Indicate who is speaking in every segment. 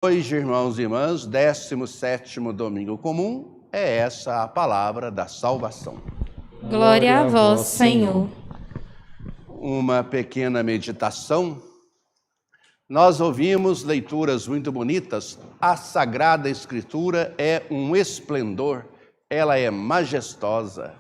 Speaker 1: Hoje, irmãos e irmãs, 17º domingo comum, é essa a palavra da salvação.
Speaker 2: Glória a vós, Senhor.
Speaker 1: Uma pequena meditação. Nós ouvimos leituras muito bonitas. A Sagrada Escritura é um esplendor, ela é majestosa.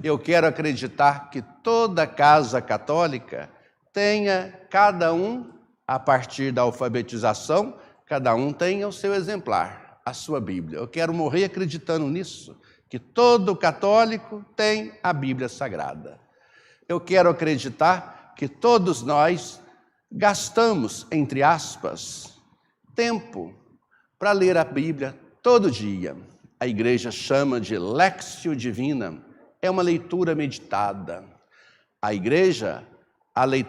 Speaker 1: Eu quero acreditar que toda casa católica tenha, cada um, a partir da alfabetização, cada um tenha o seu exemplar, a sua Bíblia. Eu quero morrer acreditando nisso, que todo católico tem a Bíblia Sagrada. Eu quero acreditar que todos nós gastamos, entre aspas, tempo para ler a Bíblia todo dia. A igreja chama de Lectio Divina, é uma leitura meditada. A igreja,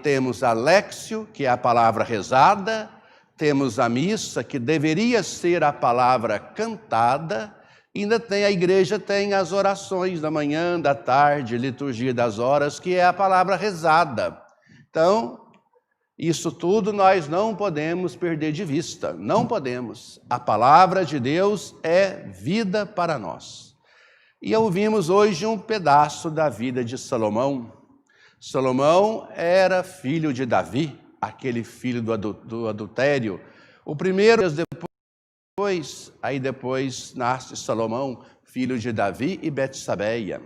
Speaker 1: temos a Lectio, que é a palavra rezada, temos a missa, que deveria ser a palavra cantada, ainda a igreja tem as orações da manhã, da tarde, liturgia das horas, que é a palavra rezada. Então, isso tudo nós não podemos perder de vista, não podemos. A palavra de Deus é vida para nós. E ouvimos hoje um pedaço da vida de Salomão. Salomão era filho de Davi, aquele filho do adultério. O primeiro, depois nasce Salomão, filho de Davi e Betsabeia.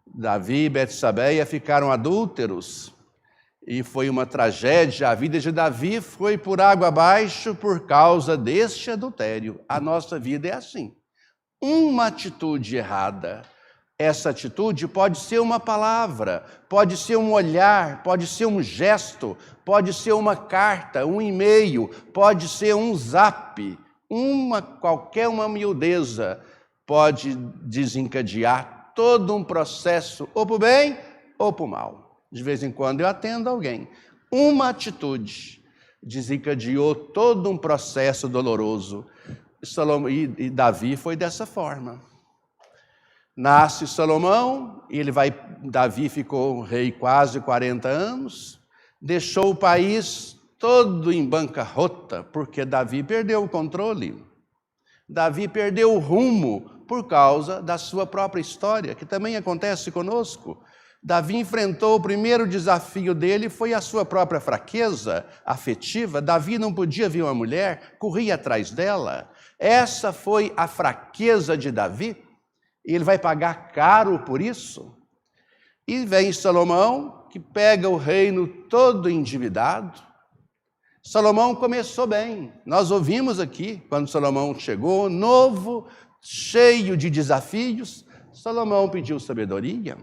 Speaker 1: Davi e Betsabeia ficaram adúlteros e foi uma tragédia. A vida de Davi foi por água abaixo por causa deste adultério. A nossa vida é assim. Uma atitude errada. Essa atitude pode ser uma palavra, pode ser um olhar, pode ser um gesto, pode ser uma carta, um e-mail, pode ser um zap, qualquer miudeza pode desencadear todo um processo, ou para o bem ou para o mal. De vez em quando eu atendo alguém. Uma atitude desencadeou todo um processo doloroso. E Davi foi dessa forma. Nasce Salomão, Davi ficou rei quase 40 anos, deixou o país todo em bancarrota, porque Davi perdeu o controle. Davi perdeu o rumo por causa da sua própria história, que também acontece conosco. Davi enfrentou o primeiro desafio dele, foi a sua própria fraqueza afetiva. Davi não podia ver uma mulher, corria atrás dela. Essa foi a fraqueza de Davi. E ele vai pagar caro por isso. E vem Salomão, que pega o reino todo endividado. Salomão começou bem. Nós ouvimos aqui, quando Salomão chegou, novo, cheio de desafios, Salomão pediu sabedoria.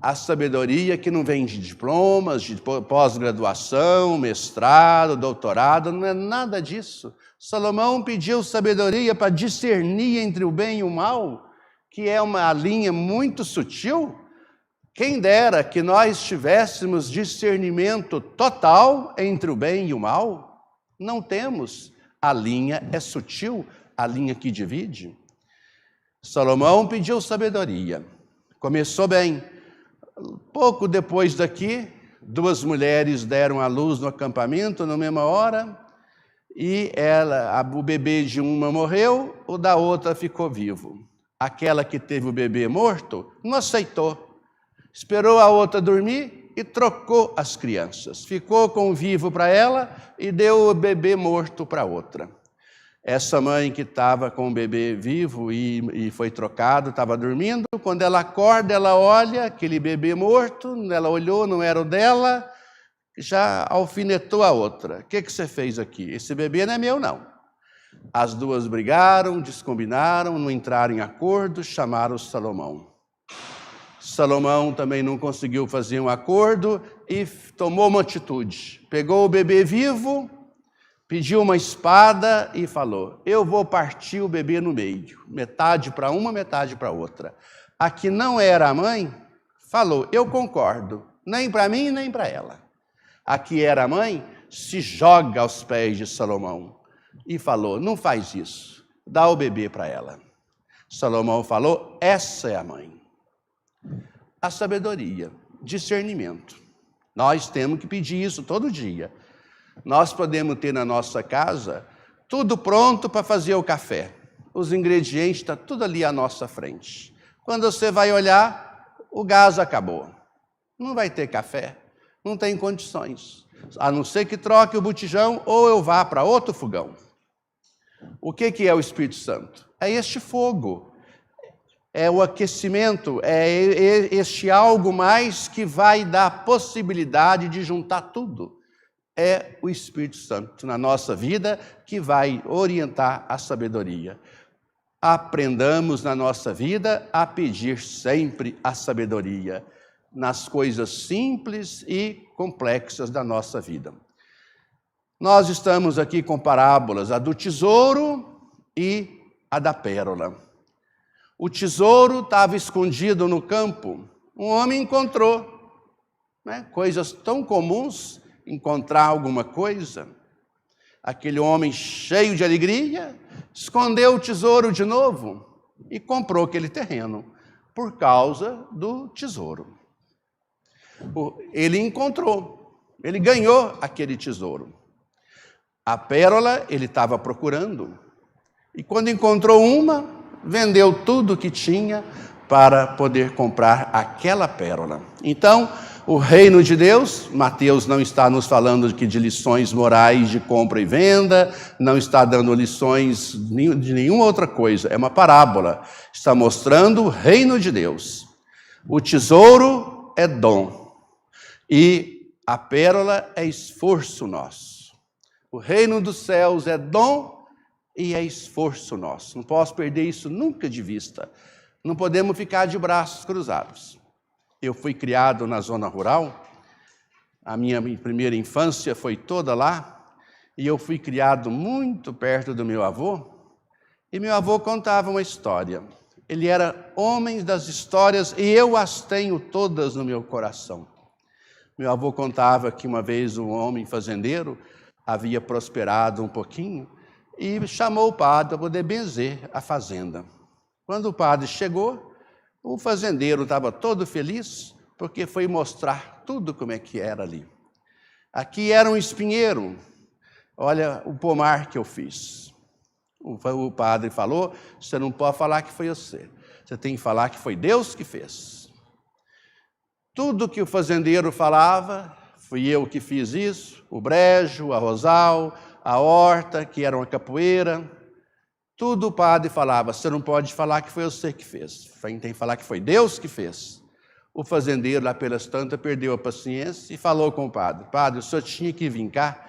Speaker 1: A sabedoria que não vem de diplomas, de pós-graduação, mestrado, doutorado, não é nada disso. Salomão pediu sabedoria para discernir entre o bem e o mal, que é uma linha muito sutil. Quem dera que nós tivéssemos discernimento total entre o bem e o mal. Não temos. A linha é sutil, a linha que divide. Salomão pediu sabedoria. Começou bem. Pouco depois daqui, 2 mulheres deram à luz no acampamento na mesma hora, e o bebê de uma morreu, o da outra ficou vivo. Aquela que teve o bebê morto não aceitou. Esperou a outra dormir e trocou as crianças. Ficou com o vivo para ela e deu o bebê morto para outra. Essa mãe que estava com o bebê vivo e foi trocado, estava dormindo. Quando ela acorda, ela olha aquele bebê morto, ela olhou, não era o dela, já alfinetou a outra. O que você fez aqui? Esse bebê não é meu, não. As duas brigaram, descombinaram, não entraram em acordo, chamaram Salomão. Salomão também não conseguiu fazer um acordo e tomou uma atitude. Pegou o bebê vivo, pediu uma espada e falou: eu vou partir o bebê no meio, metade para uma, metade para outra. A que não era a mãe falou: eu concordo, nem para mim, nem para ela. A que era a mãe se joga aos pés de Salomão e falou: não faz isso, dá o bebê para ela. Salomão falou: essa é a mãe. A sabedoria, discernimento. Nós temos que pedir isso todo dia. Nós podemos ter na nossa casa tudo pronto para fazer o café. Os ingredientes estão tudo ali à nossa frente. Quando você vai olhar, o gás acabou. Não vai ter café, não tem condições. A não ser que troque o botijão ou eu vá para outro fogão. O que é o Espírito Santo? É este fogo, é o aquecimento, é este algo mais que vai dar possibilidade de juntar tudo. É o Espírito Santo na nossa vida que vai orientar a sabedoria. Aprendamos na nossa vida a pedir sempre a sabedoria nas coisas simples e complexas da nossa vida. Nós estamos aqui com parábolas, a do tesouro e a da pérola. O tesouro estava escondido no campo, um homem encontrou, né? Coisas tão comuns, encontrar alguma coisa. Aquele homem cheio de alegria, escondeu o tesouro de novo e comprou aquele terreno por causa do tesouro. Ele encontrou, ele ganhou aquele tesouro. A pérola ele estava procurando. E quando encontrou uma, vendeu tudo que tinha para poder comprar aquela pérola. Então, o reino de Deus, Mateus não está nos falando de lições morais de compra e venda, não está dando lições de nenhuma outra coisa, é uma parábola. Está mostrando o reino de Deus. O tesouro é dom. E a pérola é esforço nosso. O reino dos céus é dom e é esforço nosso. Não posso perder isso nunca de vista. Não podemos ficar de braços cruzados. Eu fui criado na zona rural. A minha primeira infância foi toda lá. E eu fui criado muito perto do meu avô. E meu avô contava uma história. Ele era homem das histórias e eu as tenho todas no meu coração. Meu avô contava que uma vez um homem fazendeiro havia prosperado um pouquinho e chamou o padre para poder benzer a fazenda. Quando o padre chegou, o fazendeiro estava todo feliz porque foi mostrar tudo como é que era ali. Aqui era um espinheiro, olha o pomar que eu fiz. O padre falou, você não pode falar que foi você tem que falar que foi Deus que fez. Tudo que o fazendeiro falava, fui eu que fiz isso, o brejo, o arrozal, a horta, que era uma capoeira, tudo o padre falava, você não pode falar que foi você que fez, tem que falar que foi Deus que fez. O fazendeiro, lá pelas tantas, perdeu a paciência e falou com o padre, padre, o senhor tinha que vir cá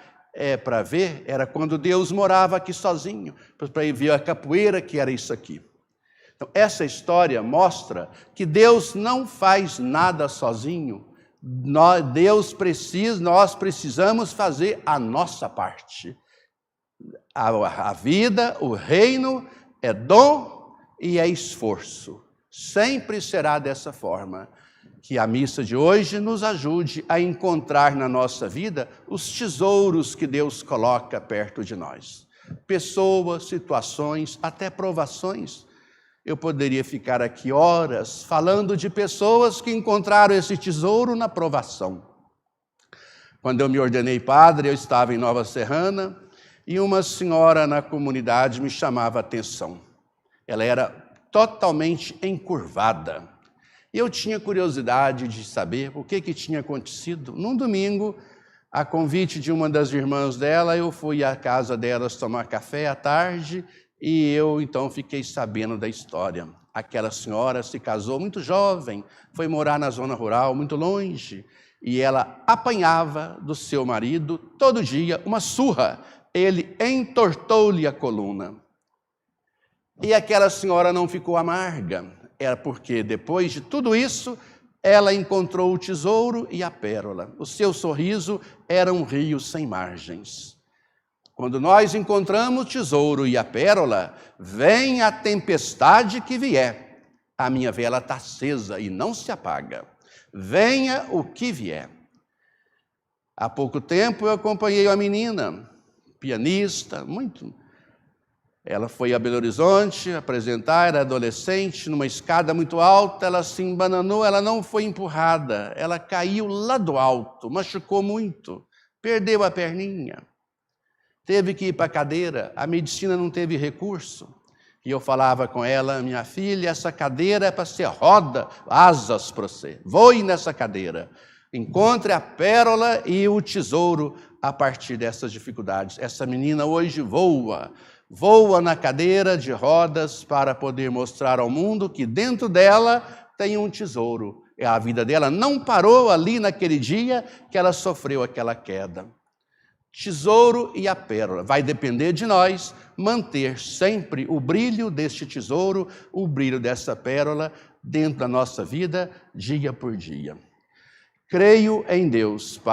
Speaker 1: para ver, era quando Deus morava aqui sozinho, para ir ver a capoeira que era isso aqui. Então, essa história mostra que Deus não faz nada sozinho. Nós precisamos fazer a nossa parte. A vida, o reino é dom e é esforço. Sempre será dessa forma. Que a missa de hoje nos ajude a encontrar na nossa vida os tesouros que Deus coloca perto de nós. Pessoas, situações, até provações. Eu poderia ficar aqui horas falando de pessoas que encontraram esse tesouro na provação. Quando eu me ordenei padre, eu estava em Nova Serrana e uma senhora na comunidade me chamava a atenção. Ela era totalmente encurvada. E eu tinha curiosidade de saber o que tinha acontecido. Num domingo, a convite de uma das irmãs dela, eu fui à casa delas tomar café à tarde e eu, então, fiquei sabendo da história. Aquela senhora se casou muito jovem, foi morar na zona rural, muito longe, e ela apanhava do seu marido, todo dia, uma surra. Ele entortou-lhe a coluna. E aquela senhora não ficou amarga, era porque, depois de tudo isso, ela encontrou o tesouro e a pérola. O seu sorriso era um rio sem margens. Quando nós encontramos o tesouro e a pérola, vem a tempestade que vier. A minha vela está acesa e não se apaga. Venha o que vier. Há pouco tempo eu acompanhei uma menina, pianista, Ela foi a Belo Horizonte apresentar, era adolescente, numa escada muito alta, ela se embananou, ela não foi empurrada, ela caiu lá do alto, machucou muito, perdeu a perninha. teve que ir para a cadeira, a medicina não teve recurso. E eu falava com ela, minha filha, essa cadeira é para ser roda, asas para você. Voe nessa cadeira. Encontre a pérola e o tesouro a partir dessas dificuldades. Essa menina hoje voa na cadeira de rodas para poder mostrar ao mundo que dentro dela tem um tesouro. A vida dela não parou ali naquele dia que ela sofreu aquela queda. Tesouro e a pérola. Vai depender de nós manter sempre o brilho deste tesouro, o brilho dessa pérola dentro da nossa vida, dia por dia. Creio em Deus,